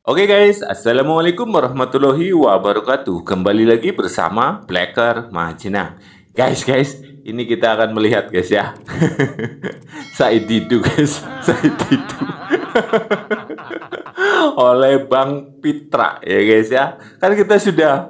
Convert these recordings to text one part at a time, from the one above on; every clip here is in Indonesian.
Oke guys, Assalamualaikum warahmatullahi wabarakatuh. Kembali lagi bersama Blacker Majenang. Guys, ini kita akan melihat guys ya. Said Didu guys, Said Didu. Oleh Bang Pitra ya guys ya. Kan kita sudah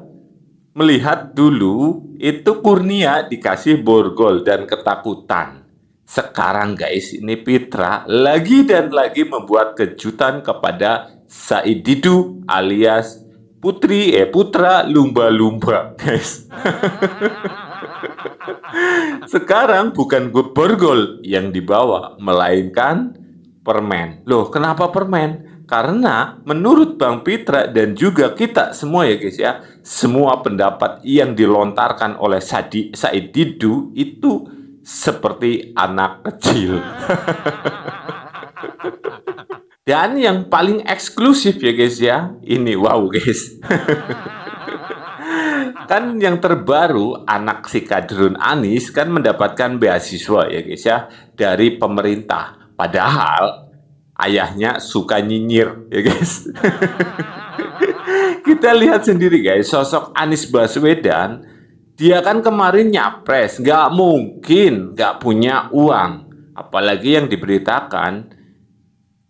melihat dulu itu Kurnia dikasih borgol dan ketakutan. Sekarang guys, ini Pitra lagi dan lagi membuat kejutan kepada Said Didu alias putra lumba-lumba guys. Sekarang bukan borgol yang dibawa, melainkan permen. Loh, kenapa permen? Karena menurut Bang Pitra dan juga kita semua ya guys ya, semua pendapat yang dilontarkan oleh Said Didu itu seperti anak kecil. Dan yang paling eksklusif ya guys ya, ini wow guys. Kan yang terbaru anak si Kadrun Anies kan mendapatkan beasiswa ya guys ya dari pemerintah. Padahal ayahnya suka nyinyir ya guys. Kita lihat sendiri guys, sosok Anies Baswedan, dia kan kemarin nyapres, nggak mungkin nggak punya uang. Apalagi yang diberitakan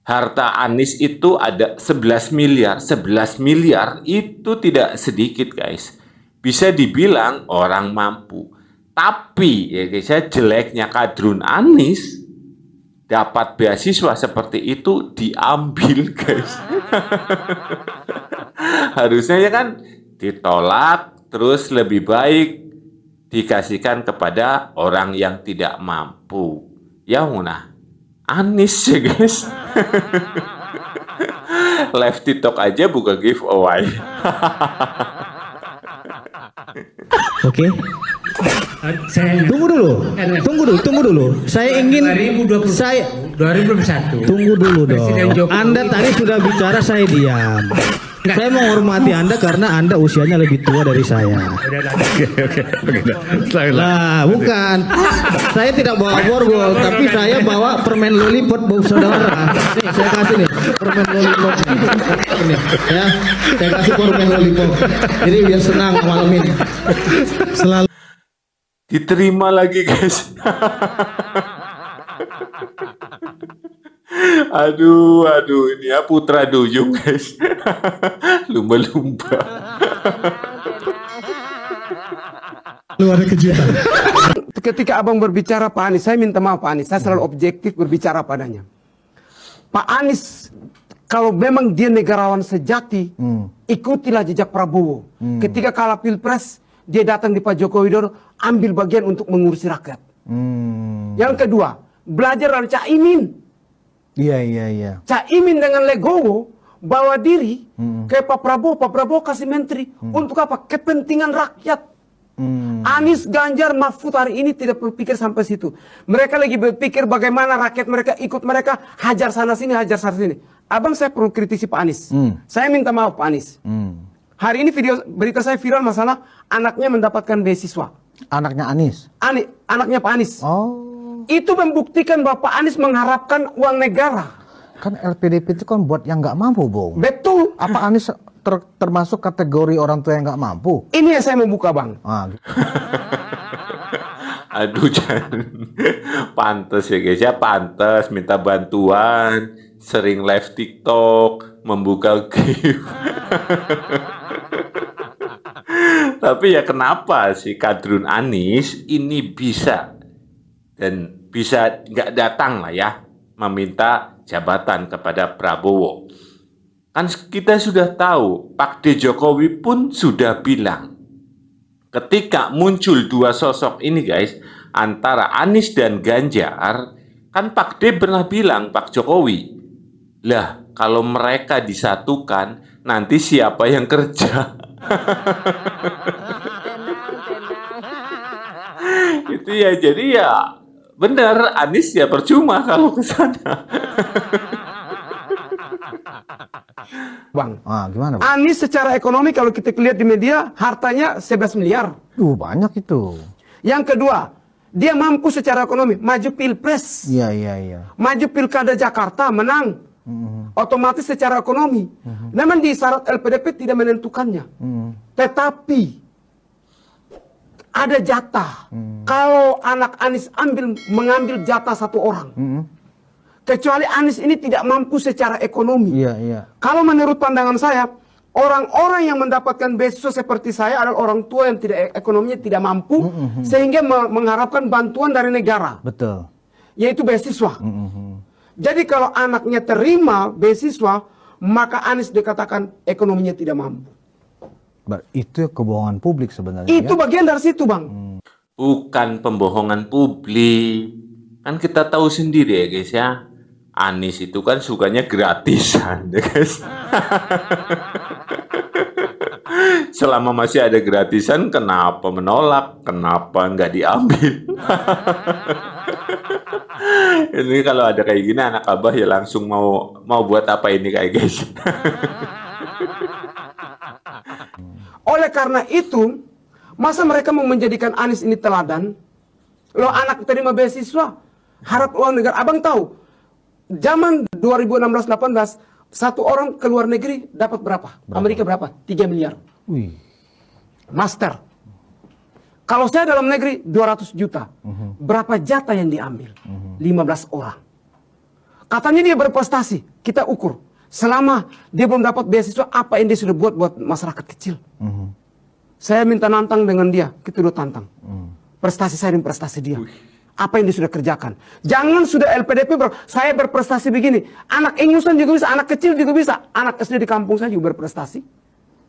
harta Anies itu ada 11 miliar. 11 miliar itu tidak sedikit guys. Bisa dibilang orang mampu. Tapi ya guys ya, jeleknya Kadrun Anies dapat beasiswa seperti itu diambil guys. Harusnya ya kan ditolak, terus lebih baik dikasihkan kepada orang yang tidak mampu. Ya munah Anies ya guys. Live TikTok aja buka giveaway. Oke. Tunggu dulu. Saya ingin 2021. Tunggu dulu dong. Anda tadi sudah bicara, saya diam. Saya menghormati Anda karena Anda usianya lebih tua dari saya. Nah, bukan. Saya tidak bawa borgol, tapi saya bawa permen lollipop bau saudara. Nih, saya kasih nih permen lollipop. Nih, ya, saya kasih permen lollipop. Jadi biar senang malam ini. Selalu Diterima lagi guys. Aduh, ini ya putra duyung guys. Lumba-lumba. luar kejutan. Ketika abang berbicara Pak Anies, saya minta maaf Pak Anies, saya selalu objektif berbicara padanya. Pak Anies, kalau memang dia negarawan sejati, ikutilah jejak Prabowo. Ketika kalah Pilpres, dia datang di Pak Joko Widodo, ambil bagian untuk mengurusi rakyat. Yang kedua, belajar dari Caimin. Iya. Caimin dengan legowo bawa diri ke Pak Prabowo kasih menteri. Untuk apa? Kepentingan rakyat. Anies, Ganjar, Mahfud hari ini tidak berpikir sampai situ. Mereka lagi berpikir bagaimana rakyat mereka ikut mereka, hajar sana sini, hajar sana sini. Abang, saya perlu kritisi Pak Anies. Saya minta maaf Pak Anies. Hari ini berita saya viral masalah anaknya mendapatkan beasiswa. Anaknya Anies? Anaknya Pak Anies. Oh. Itu membuktikan bahwa Pak Anies mengharapkan uang negara. Kan LPDP itu kan buat yang nggak mampu, Bung. Betul. Apa Anies termasuk kategori orang tua yang nggak mampu? Ini yang saya mau buka, Bang. Aduh, jangan. Pantes ya guys ya, pantes minta bantuan, sering live TikTok, membuka gift. Tapi ya kenapa si Kadrun Anies ini bisa dan bisa nggak datang lah ya meminta jabatan kepada Prabowo. Kan kita sudah tahu, Pak D. Jokowi pun sudah bilang, ketika muncul dua sosok ini guys, antara Anies dan Ganjar, kan Pak D pernah bilang, Pak Jokowi, lah kalau mereka disatukan, nanti siapa yang kerja? Itu ya, jadi ya benar, Anies ya percuma kalau ke sana. Bang, gimana, Bang? Anies secara ekonomi kalau kita lihat di media, hartanya 11 miliar. Banyak itu. Yang kedua, dia mampu secara ekonomi, maju pilpres. Iya. Maju pilkada Jakarta, menang. Otomatis secara ekonomi. Memang di syarat LPDP tidak menentukannya. Tetapi ada jatah. Kalau anak Anies mengambil jatah satu orang. Kecuali Anies ini tidak mampu secara ekonomi. Kalau menurut pandangan saya, orang-orang yang mendapatkan beasiswa seperti saya adalah orang tua yang ekonominya tidak mampu, sehingga mengharapkan bantuan dari negara. Betul. Yaitu beasiswa. Jadi kalau anaknya terima beasiswa, maka Anies dikatakan ekonominya tidak mampu. Itu kebohongan publik sebenarnya. Itu bagian dari situ, Bang. Bukan pembohongan publik. Kan kita tahu sendiri ya guys ya. Anies itu kan sukanya gratisan ya guys. Selama masih ada gratisan, kenapa menolak? Kenapa nggak diambil? Ini kalau ada kayak gini, anak abah ya langsung mau buat apa ini kayak guys. Oleh karena itu, masa mereka mau menjadikan Anies ini teladan? Lo anak terima beasiswa, harap uang negara. Abang tahu, zaman 2016-18, satu orang ke luar negeri dapat berapa? Amerika berapa? 3 miliar. Wih. Master. Kalau saya dalam negeri 200 juta. Berapa jatah yang diambil? 15 orang. Katanya dia berprestasi. Kita ukur. Selama dia belum dapat beasiswa, apa yang dia sudah buat masyarakat kecil? Saya minta nantang dengan dia. Kita udah tantang. Prestasi saya dan prestasi dia. Apa yang dia sudah kerjakan. Jangan sudah LPDP saya berprestasi begini. Anak ingusan juga bisa, anak kecil juga bisa. Anak SD di kampung saya juga berprestasi.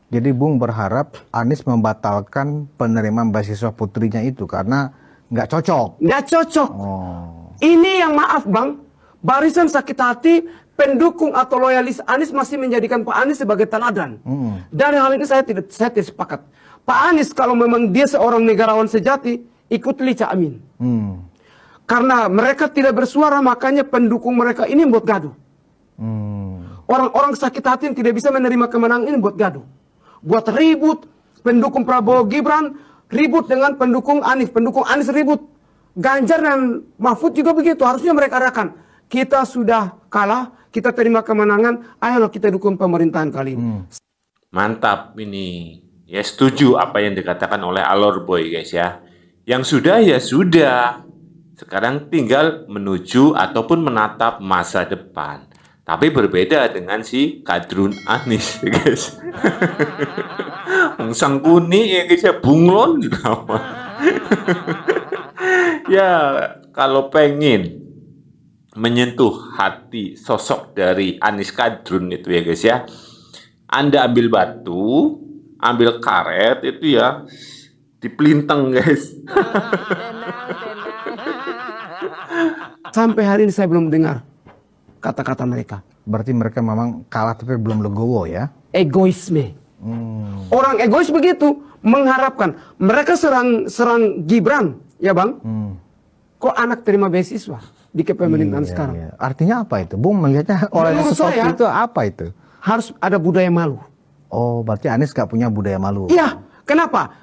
Jadi Bung berharap Anies membatalkan penerimaan beasiswa putrinya itu karena nggak cocok. Nggak cocok. Ini yang maaf Bang, barisan sakit hati, pendukung atau loyalis Anies masih menjadikan Pak Anies sebagai teladan. Dari hal ini saya tidak sepakat. Pak Anies kalau memang dia seorang negarawan sejati, ikutlah Cak Amin. Karena mereka tidak bersuara, makanya pendukung mereka ini buat gaduh. Orang-orang sakit hati yang tidak bisa menerima kemenangan ini buat gaduh. Buat ribut, pendukung Prabowo Gibran ribut dengan pendukung Anies ribut. Ganjar dan Mahfud juga begitu, harusnya mereka adakan. Kita sudah kalah, kita terima kemenangan, ayolah kita dukung pemerintahan kali ini. Mantap ini. Ya setuju apa yang dikatakan oleh Alor Boy guys ya. Yang sudah ya sudah. Sekarang tinggal menuju ataupun menatap masa depan. Tapi berbeda dengan si Kadrun Anies, ya guys. Sang kuni ya guys ya, bunglon gitu. Ya, kalau pengen menyentuh hati sosok dari Anies Kadrun itu ya guys ya, Anda ambil batu, ambil karet itu ya, dipelintang guys. Sampai hari ini saya belum dengar kata-kata mereka. Berarti mereka memang kalah tapi belum legowo ya? Egoisme. Orang egois begitu, mengharapkan. Mereka serang Gibran, ya Bang? Kok anak terima beasiswa di kepemerintahan sekarang? Iya. Artinya apa itu? Bung melihatnya oleh seperti itu apa itu? Harus ada budaya malu. Oh, berarti Anies gak punya budaya malu? Iya, kenapa?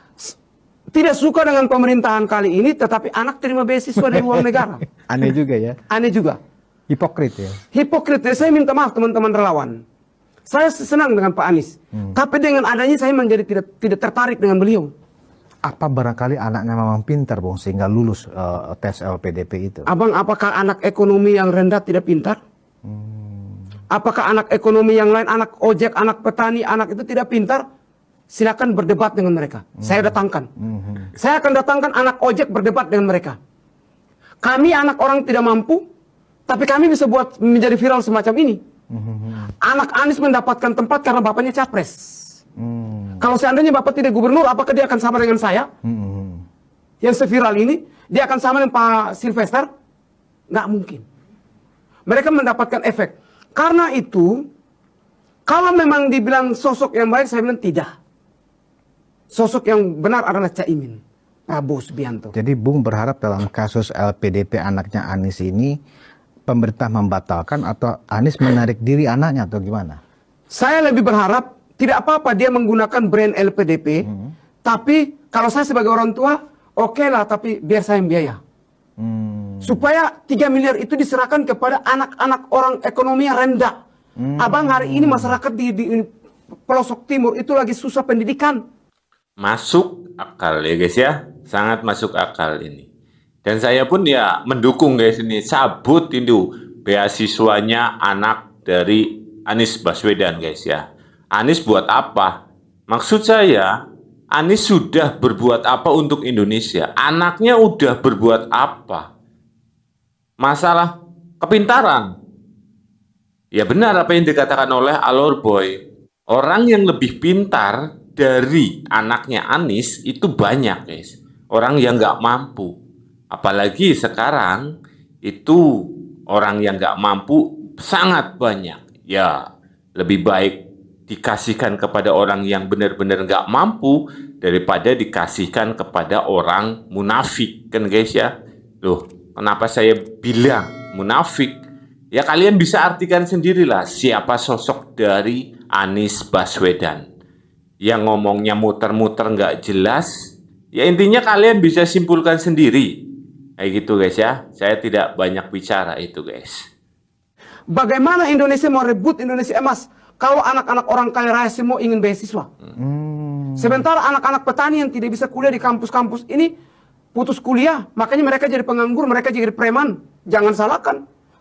Tidak suka dengan pemerintahan kali ini, tetapi anak terima beasiswa dari uang negara. Aneh juga ya? Aneh juga. Hipokrit ya? Hipokrit. Saya minta maaf teman-teman relawan. Saya senang dengan Pak Anies. Tapi dengan adanya saya menjadi tidak tertarik dengan beliau. Apa barangkali anaknya memang pintar, Bung, sehingga lulus tes LPDP itu? Abang, apakah anak ekonomi yang rendah tidak pintar? Apakah anak ekonomi yang lain, anak ojek, anak petani, anak itu tidak pintar? Silakan berdebat dengan mereka. Saya datangkan. Saya akan datangkan anak ojek berdebat dengan mereka. Kami anak orang tidak mampu, tapi kami bisa buat menjadi viral semacam ini. Anak Anies mendapatkan tempat karena bapaknya capres. Kalau seandainya bapak tidak gubernur, apakah dia akan sama dengan saya? Yang seviral ini, dia akan sama dengan Pak Sylvester? Nggak mungkin. Mereka mendapatkan efek. Karena itu, kalau memang dibilang sosok yang baik, saya bilang tidak. Sosok yang benar adalah Caimin, Prabowo Subianto. Jadi Bung berharap dalam kasus LPDP anaknya Anies ini, pemerintah membatalkan atau Anies menarik diri anaknya atau gimana? Saya lebih berharap tidak apa-apa dia menggunakan brand LPDP, tapi kalau saya sebagai orang tua, oke lah, tapi biar saya yang biaya. Supaya 3 miliar itu diserahkan kepada anak-anak orang ekonomi yang rendah. Abang, hari ini masyarakat di pelosok timur itu lagi susah pendidikan. Masuk akal ya guys ya, sangat masuk akal ini. Dan saya pun ya mendukung guys ini, cabut itu beasiswanya anak dari Anies Baswedan guys ya. Anies buat apa? Maksud saya, Anies sudah berbuat apa untuk Indonesia? Anaknya udah berbuat apa? Masalah kepintaran. Ya benar apa yang dikatakan oleh Alor Boy. Orang yang lebih pintar dari anaknya Anies itu banyak guys. Orang yang nggak mampu. Apalagi sekarang itu orang yang nggak mampu sangat banyak. Ya lebih baik dikasihkan kepada orang yang benar-benar nggak mampu daripada dikasihkan kepada orang munafik, kan guys ya. Loh, kenapa saya bilang munafik? Ya kalian bisa artikan sendirilah siapa sosok dari Anies Baswedan. Yang ngomongnya muter-muter nggak jelas, ya intinya kalian bisa simpulkan sendiri. Kayak gitu guys ya, saya tidak banyak bicara itu guys. Bagaimana Indonesia mau rebut Indonesia emas kalau anak-anak orang kaya raya semua ingin beasiswa? Sementara anak-anak petani yang tidak bisa kuliah di kampus-kampus ini putus kuliah, makanya mereka jadi penganggur, mereka jadi preman. Jangan salahkan,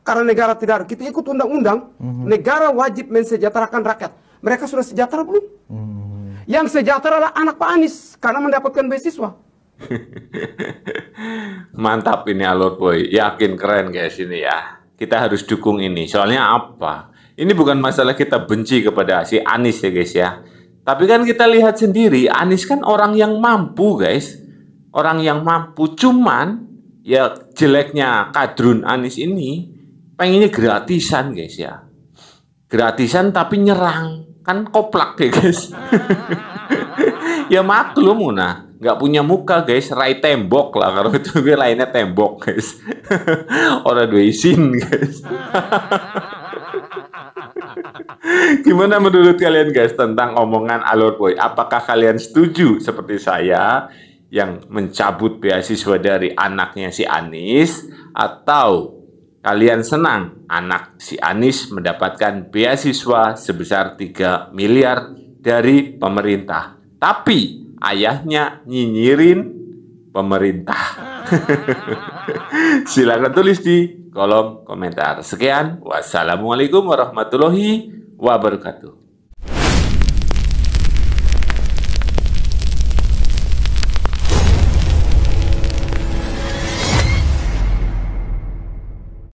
karena negara tidak, kita ikut undang-undang, negara wajib mensejahterakan rakyat. Mereka sudah sejahtera belum? Yang sejahtera adalah anak Pak Anies karena mendapatkan beasiswa. Mantap ini Alor Boy, yakin keren guys ini ya. Kita harus dukung ini. Soalnya apa? Ini bukan masalah kita benci kepada si Anies ya guys ya. Tapi kan kita lihat sendiri, Anies kan orang yang mampu guys. Orang yang mampu, cuman ya jeleknya kadrun Anies ini pengennya gratisan guys ya. Gratisan tapi nyerang. Kan koplak ya guys. Ya maklum nah, nggak punya muka guys, rai tembok lah kalau itu gue lainnya tembok guys. Orang dua isin guys. Gimana menurut kalian guys tentang omongan Alor Boy? Apakah kalian setuju seperti saya yang mencabut beasiswa dari anaknya si Anies, atau kalian senang anak si Anies mendapatkan beasiswa sebesar 3 miliar dari pemerintah? Tapi ayahnya nyinyirin pemerintah. Silakan tulis di kolom komentar. Sekian, wassalamualaikum warahmatullahi wabarakatuh.